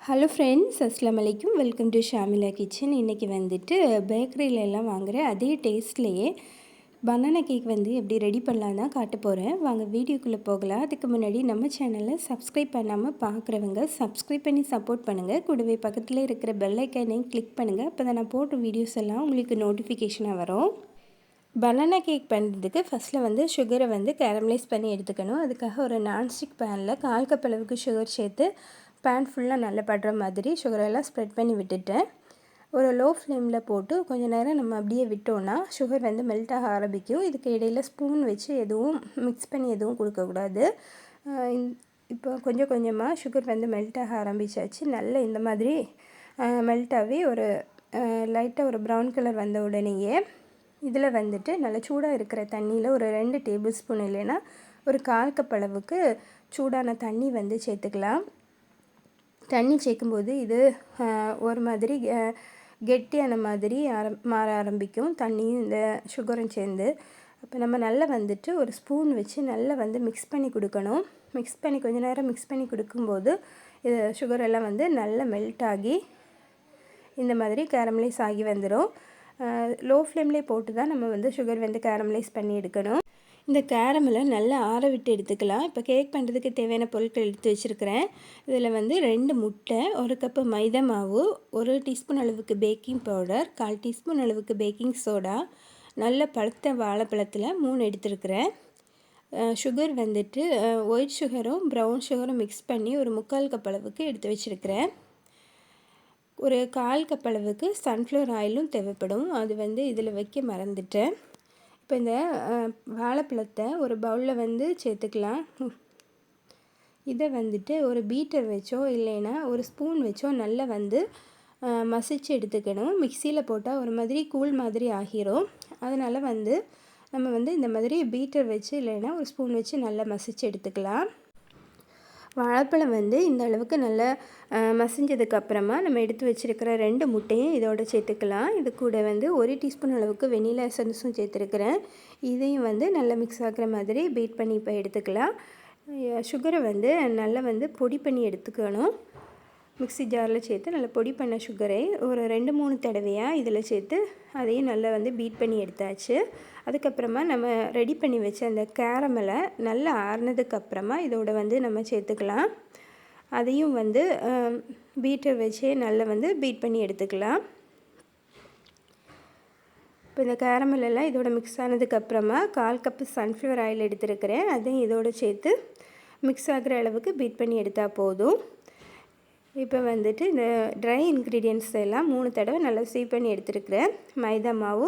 Hello friends, அஸ்ஸலாமு அலைக்கும். Welcome to Shamila kitchen. இன்றைக்கி வந்துட்டு பேக்கரியிலலாம் வாங்குகிற அதே டேஸ்ட்லேயே பனானா கேக் வந்து எப்படி ரெடி பண்ணலாம் தான் காட்ட போகிறேன். வாங்க வீடியோக்குள்ளே போகலாம். அதுக்கு முன்னாடி நம்ம சேனலை சப்ஸ்கிரைப் பண்ணாமல் பார்க்குறவங்க சப்ஸ்கிரைப் பண்ணி சப்போர்ட் பண்ணுங்கள். கூடவே பக்கத்தில் இருக்கிற பெல் ஐக்கானையும் கிளிக் பண்ணுங்கள். அப்போ தான் நான் போடுற வீடியோஸ் எல்லாம் உங்களுக்கு நோட்டிஃபிகேஷனாக வரும். பனானா கேக் பண்ணுறதுக்கு ஃபஸ்ட்டில் வந்து சுகரை வந்து கேரமலைஸ் பண்ணி எடுத்துக்கணும். அதுக்காக ஒரு நான்ஸ்டிக் பேனில் 1/4 கப் அளவுக்கு சுகர் சேர்த்து பேன் ஃபுல்லாக நல்லா படுற மாதிரி சுகரெல்லாம் ஸ்ப்ரெட் பண்ணி விட்டுட்டேன். ஒரு லோ ஃப்ளேமில் போட்டு கொஞ்சம் நேரம் நம்ம அப்படியே விட்டோன்னா சுகர் வந்து மெல்ட் ஆக ஆரம்பிக்கும். இதுக்கு இடையில் ஸ்பூன் வச்சு எதுவும் மிக்ஸ் பண்ணி எதுவும் கொடுக்கக்கூடாது. இப்போ கொஞ்சம் கொஞ்சமாக சுகர் வந்து மெல்ட் ஆக ஆரம்பித்தாச்சு. நல்ல இந்த மாதிரி மெல்ட் ஆகி ஒரு லைட்டாக ஒரு ப்ரௌன் கலர் வந்த உடனேயே இதில் வந்துட்டு நல்லா சூடாக இருக்கிற தண்ணியில் ஒரு 2 டேபிள் ஸ்பூன் இல்லைன்னா ஒரு 1/4 கப் அளவுக்கு சூடான தண்ணி வந்து சேர்த்துக்கலாம். தண்ணி சேர்க்கும்போது இது ஒரு மாதிரி கெட்டியான மாதிரி மாற ஆரம்பிக்கும், தண்ணியும் இந்த சுகரும் சேர்ந்து. அப்போ நம்ம நல்லா வந்துட்டு ஒரு ஸ்பூன் வச்சு நல்லா வந்து மிக்ஸ் பண்ணி கொடுக்கணும். மிக்ஸ் பண்ணி கொஞ்சம் நேரம் மிக்ஸ் பண்ணி கொடுக்கும்போது இது சுகரெல்லாம் வந்து நல்லா மெல்ட் ஆகி இந்த மாதிரி கேரமலைஸ் ஆகி வந்துடும். லோ ஃப்ளேம்லேயே போட்டு தான் நம்ம வந்து சுகர் வந்து கேரமலைஸ் பண்ணி எடுக்கணும். இந்த கேரமலை நல்லா ஆற விட்டு எடுத்துக்கலாம். இப்போ கேக் பண்ணுறதுக்கு தேவையான பொருட்கள் எடுத்து வச்சுருக்கிறேன். இதில் வந்து 2 முட்டை, 1 கப்பு மைதா மாவு, 1 டீஸ்பூன் அளவுக்கு பேக்கிங் பவுடர், 1/4 டீஸ்பூன் அளவுக்கு பேக்கிங் சோடா, நல்ல பழுத்த வாழைப்பழத்தில் 3 எடுத்துருக்கிறேன். சுகர் வந்துட்டு ஒயிட் சுகரும் ப்ரௌன் சுகரும் மிக்ஸ் பண்ணி ஒரு 3/4 கப் அளவுக்கு எடுத்து வச்சுருக்கிறேன். ஒரு 1/4 கப் அளவுக்கு சன்ஃப்ளவர் ஆயிலும் தேவைப்படும். அது வந்து இதில் வைக்க மறந்துட்டேன். இப்போ இந்த வாழைப்பழத்தை ஒரு பவுலில் வந்து சேர்த்துக்கலாம். இதை வந்துட்டு ஒரு பீட்டர் வச்சோ இல்லைன்னா ஒரு ஸ்பூன் வச்சோ நல்லா வந்து மசிச்சு எடுத்துக்கணும். மிக்சியில் போட்டால் ஒரு மாதிரி கூழ் மாதிரி ஆகிரும். அதனால் வந்து நம்ம வந்து இந்த மாதிரி பீட்டர் வச்சு இல்லைன்னா ஒரு ஸ்பூன் வச்சு நல்லா மசிச்சு எடுத்துக்கலாம். வாழைப்பழம் வந்து இந்த அளவுக்கு நல்லா மசிஞ்சதுக்கப்புறமா நம்ம எடுத்து வச்சுருக்கிற 2 முட்டையும் இதோடு சேர்த்துக்கலாம். இது கூட வந்து 1 டீஸ்பூன் அளவுக்கு வெனிலா எசன்ஸும் சேர்த்துருக்கிறேன். இதையும் வந்து நல்லா மிக்ஸ் ஆகிற மாதிரி பீட் பண்ணி இப்போ எடுத்துக்கலாம். சுகரை வந்து நல்லா வந்து பொடி பண்ணி எடுத்துக்கணும். மிக்ஸி ஜாரில் சேர்த்து நல்லா பொடி பண்ண சுகரை ஒரு 2-3 தடவையாக இதில் சேர்த்து அதையும் நல்லா வந்து பீட் பண்ணி எடுத்தாச்சு. அதுக்கப்புறமா நம்ம ரெடி பண்ணி வச்ச அந்த கேரமலை நல்லா ஆறுனதுக்கப்புறமா இதோட வந்து நம்ம சேர்த்துக்கலாம். அதையும் வந்து பீட்டர் வச்சே நல்லா வந்து பீட் பண்ணி எடுத்துக்கலாம். இப்போ இந்த கேரமல் எல்லாம் இதோட மிக்ஸ் ஆனதுக்கப்புறமா 1/4 கப்பு சன்ஃப்ளவர் ஆயில் எடுத்துருக்கிறேன். அதையும் இதோடு சேர்த்து மிக்ஸ் ஆகிற அளவுக்கு பீட் பண்ணி எடுத்தால் போதும். இப்போ வந்துட்டு இந்த ட்ரை இன்க்ரீடியன்ட்ஸ் எல்லாம் 3 தடவை நல்லா சீவ் பண்ணி எடுத்துருக்கிறேன். மைதா மாவு,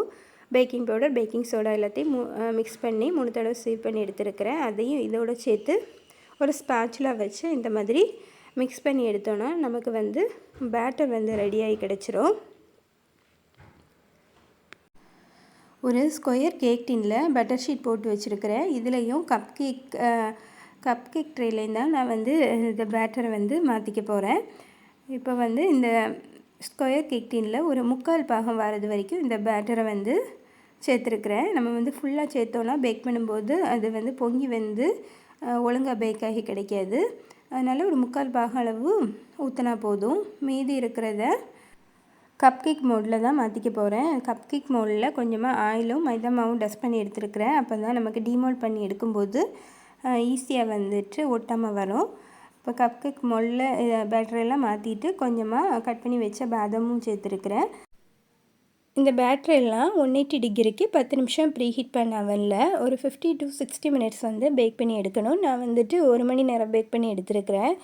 பேக்கிங் பவுடர், பேக்கிங் சோடா எல்லாத்தையும் மிக்ஸ் பண்ணி 3 தடவை சீவ் பண்ணி எடுத்துருக்கிறேன். அதையும் இதோடு சேர்த்து ஒரு ஸ்பாச்சுலா வச்சு இந்த மாதிரி மிக்ஸ் பண்ணி எடுத்தோன்னா நமக்கு வந்து பேட்டர் வந்து ரெடியாகி கிடச்சிரும். ஒரு ஸ்கொயர் கேக் டின்னில் பட்டர் ஷீட் போட்டு வச்சுருக்கிறேன். இதுலேயும் கப் கேக் ட்ரேலேயும் தான் நான் வந்து இந்த பேட்டரை வந்து மாற்றிக்க போகிறேன். இப்போ வந்து இந்த ஸ்கொயர் கேக் டின்னில் ஒரு 3/4 பாகம் வரது வரைக்கும் இந்த பேட்டரை வந்து சேர்த்துருக்குறேன். நம்ம வந்து ஃபுல்லாக சேர்த்தோன்னா பேக் பண்ணும்போது அது வந்து பொங்கி வந்து ஒழுங்காக பேக் ஆகி கிடைக்காது. அதனால் ஒரு 3/4 பாகம் அளவு ஊற்றினா போதும். மீதி இருக்கிறத கப் கேக் மோடில் தான் மாற்றிக்க போகிறேன். கப் கேக் மோடில் கொஞ்சமாக ஆயிலும் மைதா மாவும் டஸ்ட் பண்ணி எடுத்துருக்கிறேன். அப்போ தான் நமக்கு டீமோல்ட் பண்ணி எடுக்கும்போது ஈஸியாக வந்துட்டு ஒட்டாமல் வரும். இப்போ கப் கேக் மோடில் பேட்டரெல்லாம் மாற்றிட்டு கொஞ்சமாக கட் பண்ணி வச்ச பாதாமும் சேர்த்துருக்கிறேன். இந்த பேட்டரெல்லாம் 180 டிகிரிக்கு 10 நிமிஷம் ப்ரீ ஹீட் பண்ண அவனில் ஒரு 50 to 60 மினிட்ஸ் வந்து பேக் பண்ணி எடுக்கணும். நான் வந்துட்டு 1 மணி நேரம் பேக் பண்ணி எடுத்துருக்கிறேன்.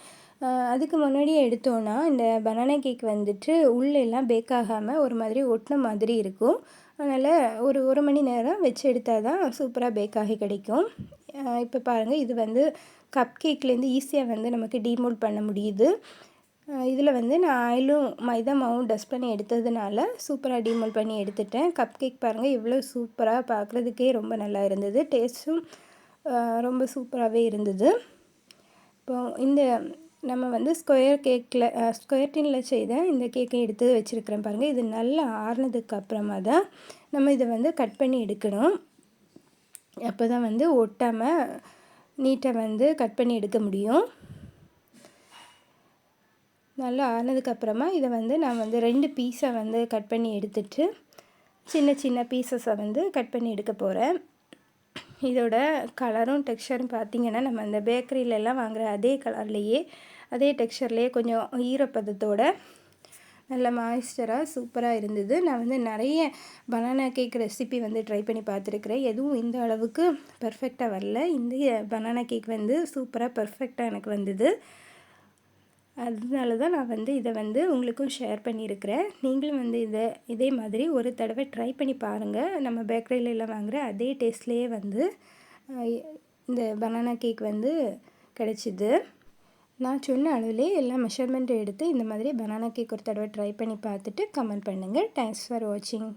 அதுக்கு முன்னாடியே எடுத்தோன்னா இந்த பனானா கேக் வந்துட்டு உள்ளெல்லாம் பேக் ஆகாமல் ஒரு மாதிரி ஒட்டின மாதிரி இருக்கும். அதனால் ஒரு 1 மணி நேரம் வச்சு எடுத்தால் தான் சூப்பராக பேக் ஆகி கிடைக்கும். இப்போ பாருங்கள், இது வந்து கப் கேக்லேருந்து ஈஸியாக வந்து நமக்கு டீமோல்ட் பண்ண முடியுது. இதில் வந்து நான் ஆயிலும் மைதா மாவும் டஸ்ட் பண்ணி எடுத்ததுனால சூப்பராக டீமோல்ட் பண்ணி எடுத்துட்டேன். கப் கேக் பாருங்கள் எவ்வளோ சூப்பராக, பார்க்குறதுக்கே ரொம்ப நல்லா இருந்தது. டேஸ்ட்டும் ரொம்ப சூப்பராகவே இருந்தது. இப்போ இந்த நம்ம வந்து ஸ்கொயர் டின்னில் செய்த இந்த கேக்கை எடுத்து வச்சுருக்கிறேன் பாருங்கள். இது நல்லா ஆறுனதுக்கப்புறமா தான் நம்ம இதை வந்து கட் பண்ணி எடுக்கணும். அப்போ தான் வந்து ஒட்டாமல் நீட்டாக வந்து கட் பண்ணி எடுக்க முடியும். நல்லா ஆறுனதுக்கப்புறமா இதை வந்து நான் வந்து 2 பீஸை வந்து கட் பண்ணி எடுத்துட்டு சின்ன சின்ன பீசஸை வந்து கட் பண்ணி எடுக்க போகிறேன். இதோட கலரும் டெக்ஸ்சரும் பார்த்திங்கன்னா நம்ம அந்த பேக்கரியிலலாம் வாங்குகிற அதே கலர்லேயே அதே டெக்ஸ்சர்லேயே கொஞ்சம் ஈரப்பதத்தோட நல்ல மாய்ஸ்சராக சூப்பராக இருந்தது. நான் வந்து நிறைய பனானா கேக் ரெசிபி வந்து ட்ரை பண்ணி பார்த்துருக்குறேன். எதுவும் இந்த அளவுக்கு பர்ஃபெக்டாக வரல. இந்த பனானா கேக் வந்து சூப்பராக பர்ஃபெக்டாக எனக்கு வந்தது. அதனால தான் நான் வந்து இதை வந்து உங்களுக்கும் ஷேர் பண்ணியிருக்கிறேன். நீங்களும் வந்து இதே மாதிரி ஒரு தடவை ட்ரை பண்ணி பாருங்கள். நம்ம பேக்கரியிலலாம் வாங்குகிற அதே டேஸ்ட்லேயே வந்து இந்த பனானா கேக் வந்து கிடச்சிது. நான் சொன்ன அளவுலேயே எல்லா மெஷர்மெண்ட்டும் எடுத்து இந்த மாதிரி பனானா கேக் ஒரு தடவை ட்ரை பண்ணி பார்த்துட்டு கமெண்ட் பண்ணுங்கள். தேங்க்ஸ் ஃபார் வாட்சிங்.